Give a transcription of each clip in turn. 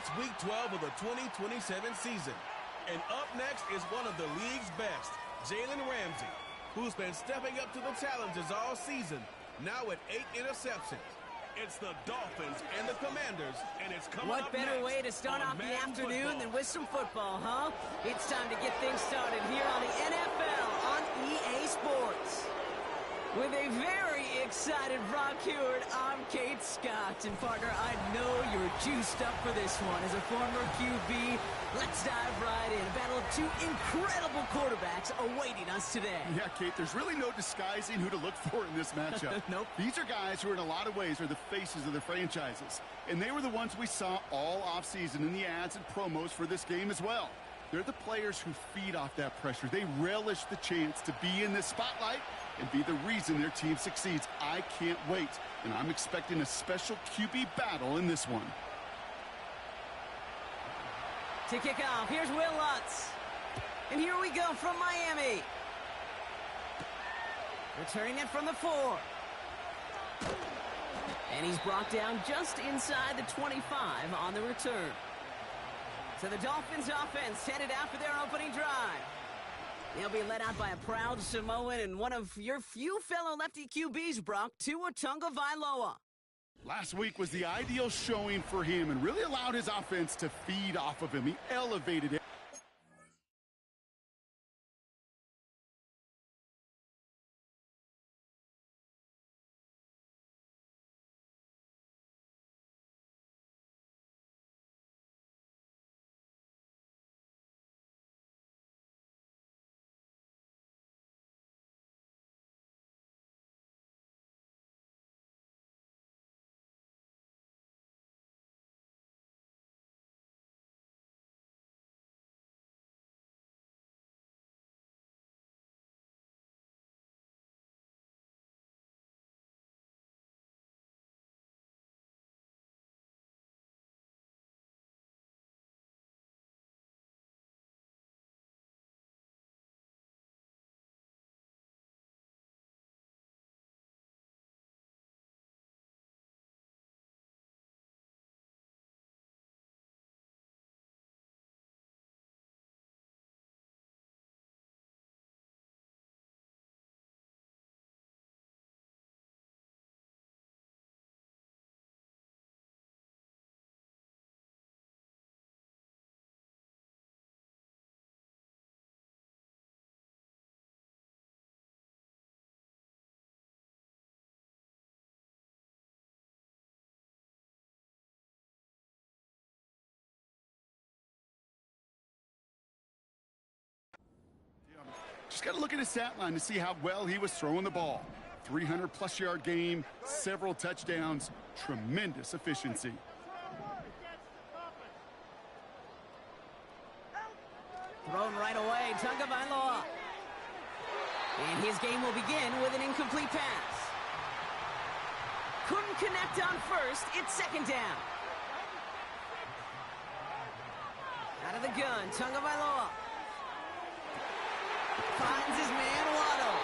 It's Week 12 of the 2027 season. And up next is one of the league's best, Jalen Ramsey, who's been stepping up to the challenges all season, now with 8 interceptions. It's the Dolphins and the Commanders, and it's coming up next. What better way to start off the afternoon than with some football, huh? It's time to get things started here on the NFL on EA Sports. With a very excited Brock Hewitt, I'm Kate Scott. And partner, I know you're juiced up for this one. As a former QB, let's dive right in. A battle of two incredible quarterbacks awaiting us today. Yeah, Kate, there's really no disguising who to look for in this matchup. Nope. These are guys who in a lot of ways are the faces of their franchises. And they were the ones we saw all offseason in the ads and promos for this game as well. They're the players who feed off that pressure. They relish the chance to be in this spotlight and be the reason their team succeeds. I can't wait, and I'm expecting a special QB battle in this one. To kick off, here's Will Lutz. And here we go from Miami. Returning it from the 4. And he's brought down just inside the 25 on the return. So the Dolphins offense headed out for their opening drive. They'll be led out by a proud Samoan and one of your few fellow lefty QBs, Brock, Tua Tagovailoa. Last week was the ideal showing for him and really allowed his offense to feed off of him. He elevated it. Just got to look at his stat line to see how well he was throwing the ball. 300-plus yard game, several touchdowns, tremendous efficiency. Thrown right away, Tagovailoa. And his game will begin with an incomplete pass. Couldn't connect on first, it's second down. Out of the gun, Tagovailoa. Finds his man, Waddle.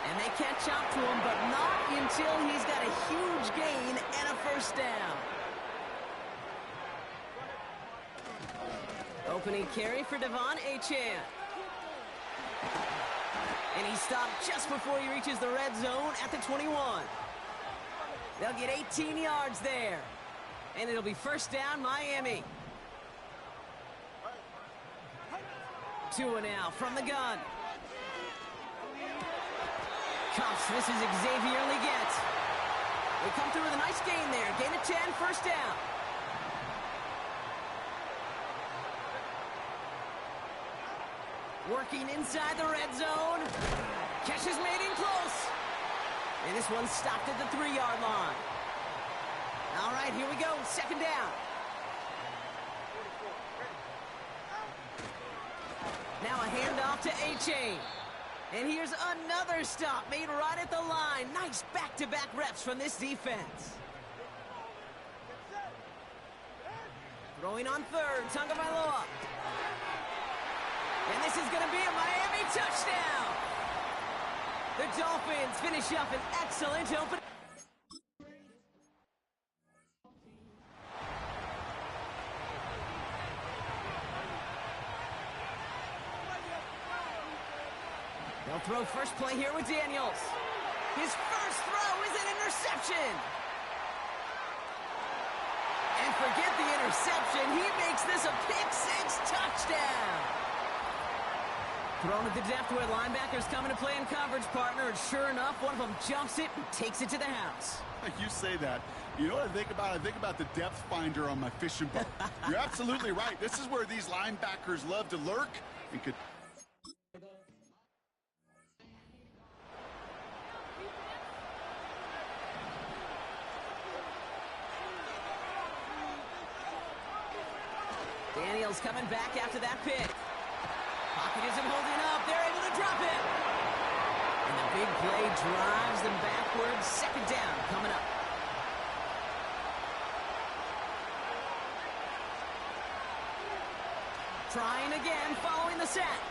And they catch up to him, but not until he's got a huge gain and a first down. Opening carry for Devon Achane. And he stopped just before he reaches the red zone at the 21. They'll get 18 yards there. And it'll be first down, Miami. Tua now from the gun. Cuffs, this is Xavier Leggett. They come through with a nice gain there. Gain of 10, first down. Working inside the red zone. Catch is made in close. And this one stopped at the 3-yard line. All right, here we go, second down. Now a handoff to Achane. And here's another stop made right at the line. Nice back-to-back reps from this defense. Throwing on third, Tagovailoa. And this is going to be a Miami touchdown. The Dolphins finish up an excellent opening. throw first play here with Daniels. His first throw is an interception. And forget the interception. He makes this a pick-6 touchdown. Thrown at the depth where linebackers coming to play in coverage, partner. And sure enough, one of them jumps it and takes it to the house. You say that. You know what I think about? I think about the depth finder on my fishing boat. You're absolutely right. This is where these linebackers love to lurk and could... Daniels coming back after that pick. Pocket isn't holding up. They're able to drop it. And the big play drives them backwards. Second down coming up. Trying again following the sack.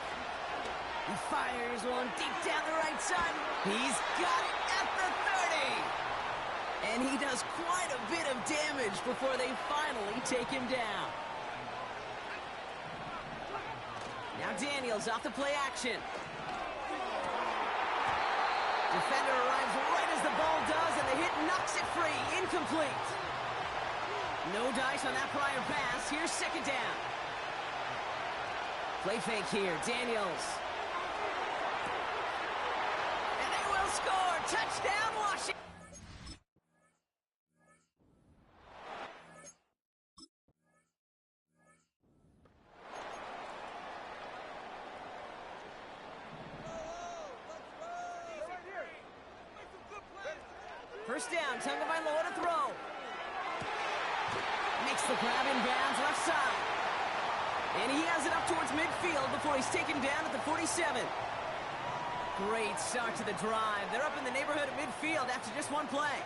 He fires one deep down the right side. He's got it at the 30. And he does quite a bit of damage before they finally take him down. Now Daniels off the play action. Defender arrives right as the ball does, and the hit knocks it free. Incomplete. No dice on that prior pass. Here's second down. Play fake here. Daniels. And they will score. Touchdown, Washington. First down, Tagovailoa to throw. Makes the grab in bounds left side. And he has it up towards midfield before he's taken down at the 47. Great start to the drive. They're up in the neighborhood of midfield after just one play.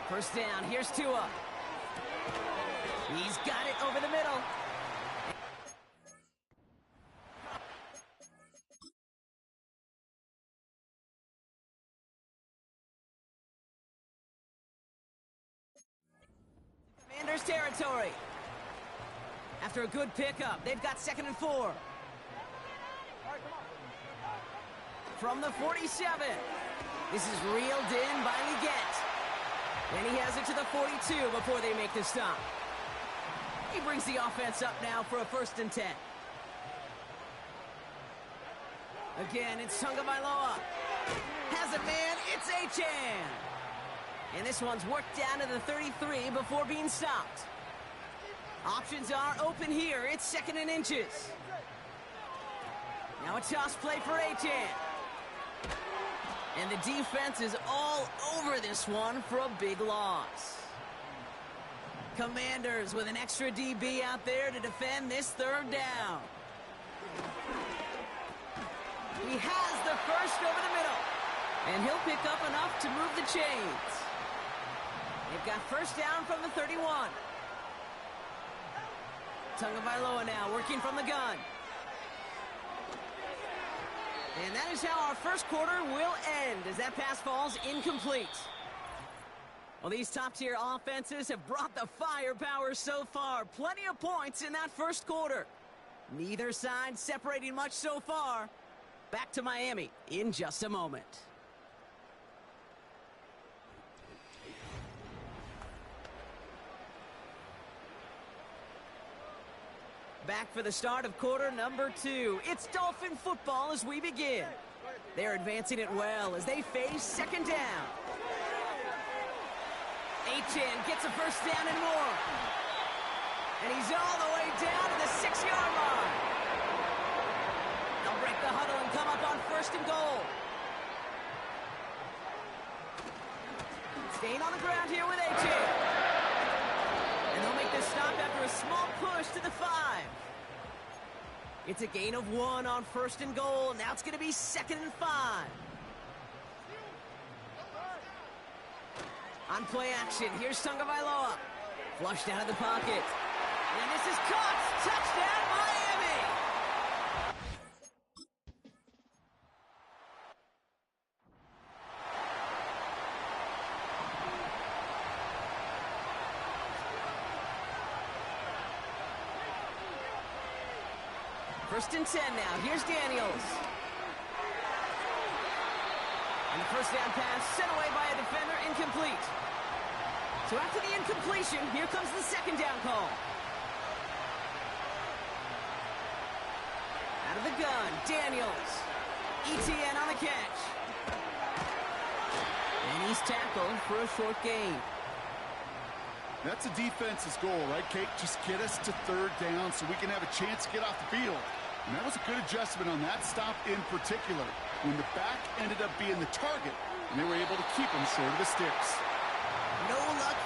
First down, here's Tua. He's got it over the middle. Commanders territory. After a good pickup, they've got 2nd and 4. From the 47. This is reeled in by Leggett. And he has it to the 42 before they make the stop. He brings the offense up now for a 1st and 10. Again, it's Tagovailoa. Has a man, it's Achan. And this one's worked down to the 33 before being stopped. Options are open here. It's 2nd and inches. Now a toss play for Achan. And the defense is all over this one for a big loss. Commanders with an extra DB out there to defend this 3rd down. He has the first over the middle. And he'll pick up enough to move the chains. They've got first down from the 31. Tagovailoa now working from the gun. And that is how our first quarter will end as that pass falls incomplete. Well, these top-tier offenses have brought the firepower so far. Plenty of points in that first quarter. Neither side separating much so far. Back to Miami in just a moment. Back for the start of quarter number 2. It's Dolphin football as we begin. They're advancing it well as they face 2nd down. Achan gets a first down and more. And he's all the way down to the 6-yard line. They'll break the huddle and come up on 1st and goal. Staying on the ground here with Achan. And they'll make this stop after a small push to the 5. It's a gain of 1 on 1st and goal. Now it's going to be 2nd and 5. On play action, here's Tagovailoa. Flushed out of the pocket. And this is caught. Touchdown, Miami! First and 10 now. Here's Daniels. first down pass sent away by a defender, incomplete. So after the incompletion, here comes the second down call. Out of the gun, Daniels. ETN on the catch. And he's tackled for a short gain. That's a defense's goal, right, Kate? Just get us to third down so we can have a chance to get off the field. And that was a good adjustment on that stop in particular, when the back ended up being the target, and they were able to keep him short of the sticks. No luck.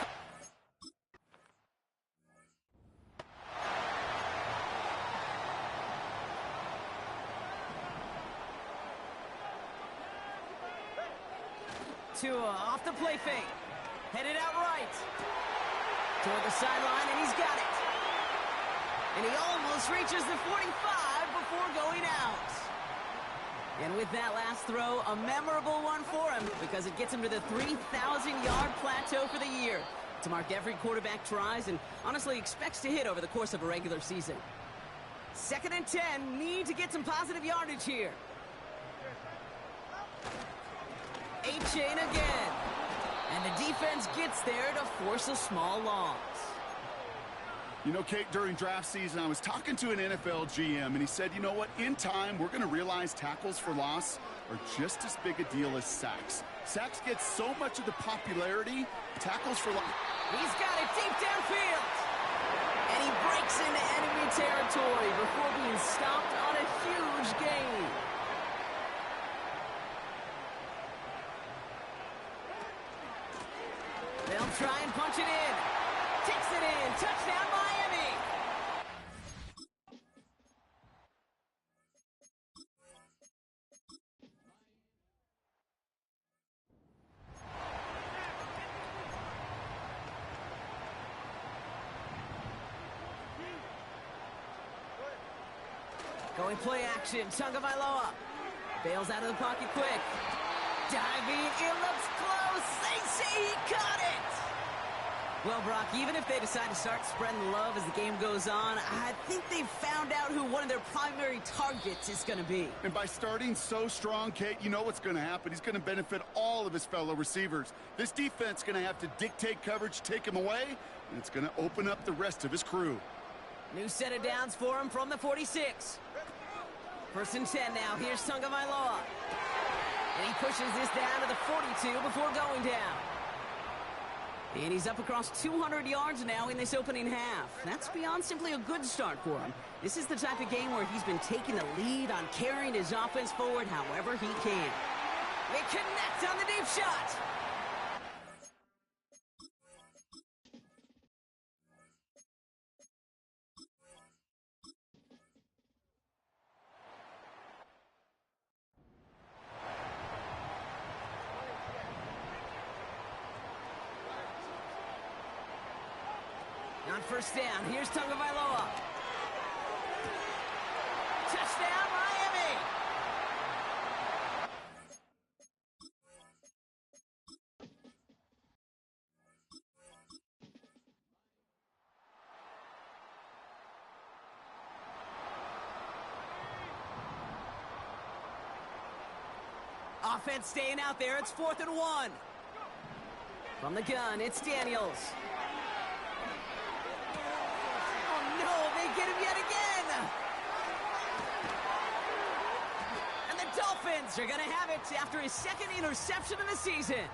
Tua off the play fake. Headed out right. Toward the sideline, and he's got it. And he almost reaches the 45 before going out. And with that last throw, a memorable one for him because it gets him to the 3,000-yard plateau for the year. It's a mark every quarterback tries and honestly expects to hit over the course of a regular season. 2nd and 10, need to get some positive yardage here. A-chain again. And the defense gets there to force a small loss. You know, Kate, during draft season, I was talking to an NFL GM, and he said, you know what, in time, we're going to realize tackles for loss are just as big a deal as sacks. Sacks get so much of the popularity, tackles for loss. He's got it deep downfield. And he breaks into enemy territory before being stopped on a huge gain. They'll try and punch it in. Takes it in. Touchdown, Miami. Going play action. Tagovailoa bails out of the pocket quick. Diving. It looks close. They say he caught it. Well, Brock, even if they decide to start spreading the love as the game goes on, I think they've found out who one of their primary targets is going to be. And by starting so strong, Kate, you know what's going to happen. He's going to benefit all of his fellow receivers. This defense is going to have to dictate coverage, take him away, and it's going to open up the rest of his crew. New set of downs for him from the 46. 1st and 10 now. Here's Tagovailoa. And he pushes this down to the 42 before going down. And he's up across 200 yards now in this opening half. That's beyond simply a good start for him. This is the type of game where he's been taking the lead on carrying his offense forward however he can. They connect on the deep shot. On 1st down, here's Tagovailoa. Touchdown, Miami! Offense staying out there. It's 4th and 1. From the gun, it's Daniels. Get him yet again. And the Dolphins are going to have it after his 2nd interception of the season.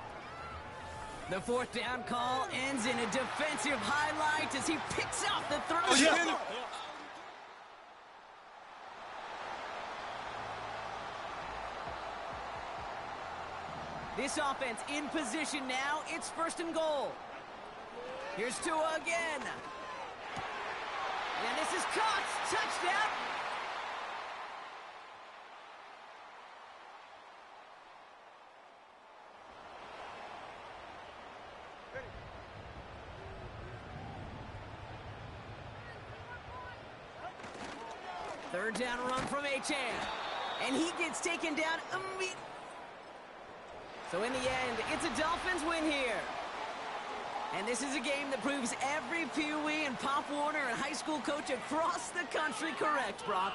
The 4th down call ends in a defensive highlight as he picks off the throw. Oh, yeah. This offense in position now. It's 1st and goal. Here's Tua again. And this is caught. Touchdown. Third down run from A-Chain. And he gets taken down immediately. So in the end, it's a Dolphins win here. And this is a game that proves every Pee Wee and Pop Warner and high school coach across the country correct, Brock.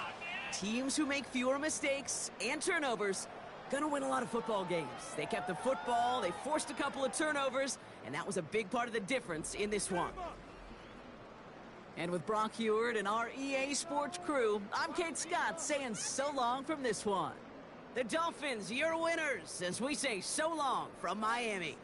Teams who make fewer mistakes and turnovers Gonna win a lot of football games. They kept the football, they forced a couple of turnovers, and that was a big part of the difference in this one. And with Brock Heward and our EA Sports crew, I'm Kate Scott saying so long from this one. The Dolphins, your winners, as we say so long from Miami.